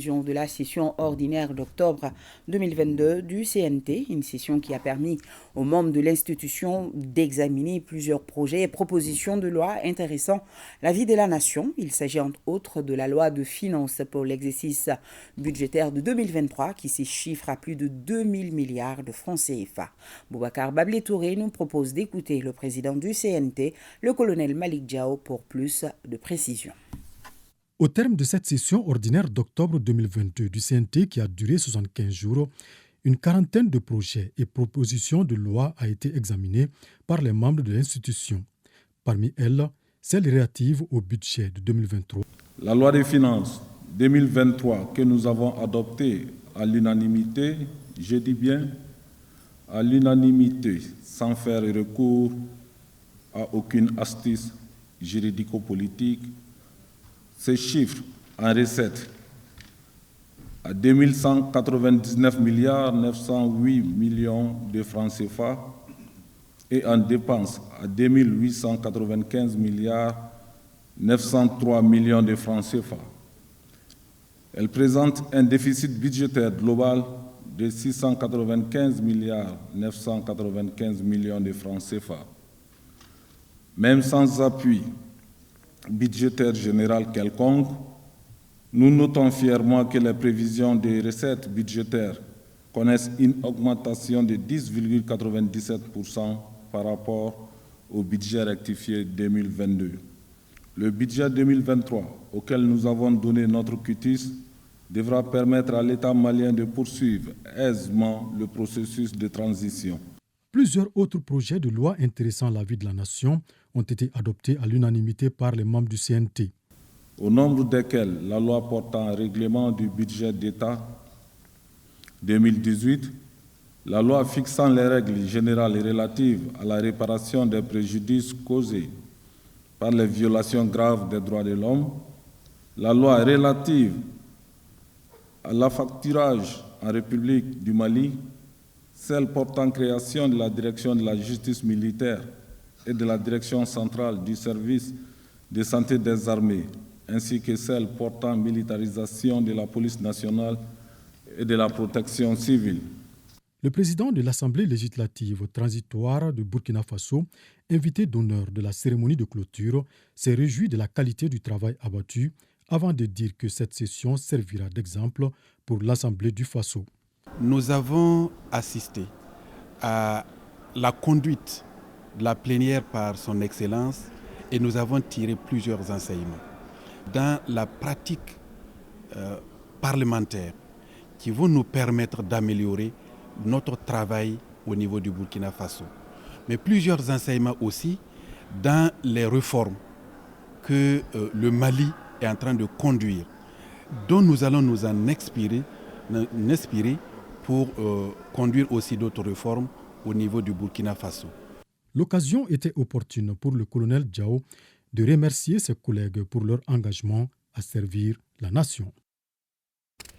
conclusion de la session ordinaire d'octobre 2022 du CNT, une session qui a permis aux membres de l'institution d'examiner plusieurs projets et propositions de loi intéressant la vie de la nation. Il s'agit entre autres de la loi de finances pour l'exercice budgétaire de 2023 qui s'échiffre à plus de 2000 milliards de francs CFA. Boubacar Bablé-Touré nous propose d'écouter le président du CNT, le colonel Malik Diao, pour plus de précisions. Au terme de cette session ordinaire d'octobre 2022 du CNT qui a duré 75 jours, une quarantaine de projets et propositions de loi a été examinée par les membres de l'institution. Parmi elles, celle relative au budget de 2023. La loi des finances 2023 que nous avons adoptée à l'unanimité, je dis bien à l'unanimité, sans faire recours à aucune astuce juridico-politique, ces chiffres en recettes à 2199 milliards 908 millions de francs CFA et en dépenses à 2895 milliards 903 millions de francs CFA. Elle présente un déficit budgétaire global de 695 milliards 995 millions de francs CFA. Même sans appui budgétaire général quelconque, nous notons fièrement que les prévisions des recettes budgétaires connaissent une augmentation de 10,97% par rapport au budget rectifié 2022. Le budget 2023, auquel nous avons donné notre quitus, devra permettre à l'État malien de poursuivre aisément le processus de transition. Plusieurs autres projets de loi intéressant la vie de la nation ont été adoptés à l'unanimité par les membres du CNT. Au nombre desquels la loi portant règlement du budget d'État 2018, la loi fixant les règles générales relatives à la réparation des préjudices causés par les violations graves des droits de l'homme, la loi relative à l'affacturage en République du Mali, celle portant création de la direction de la justice militaire et de la direction centrale du service de santé des armées, ainsi que celle portant militarisation de la police nationale et de la protection civile. Le président de l'Assemblée législative transitoire de Burkina Faso, invité d'honneur de la cérémonie de clôture, s'est réjoui de la qualité du travail abattu avant de dire que cette session servira d'exemple pour l'Assemblée du Faso. Nous avons assisté à la conduite de la plénière par son Excellence et nous avons tiré plusieurs enseignements dans la pratique parlementaire qui vont nous permettre d'améliorer notre travail au niveau du Burkina Faso. Mais plusieurs enseignements aussi dans les réformes que le Mali est en train de conduire, dont nous allons nous en inspirer pour conduire aussi d'autres réformes au niveau du Burkina Faso. L'occasion était opportune pour le colonel Diao de remercier ses collègues pour leur engagement à servir la nation.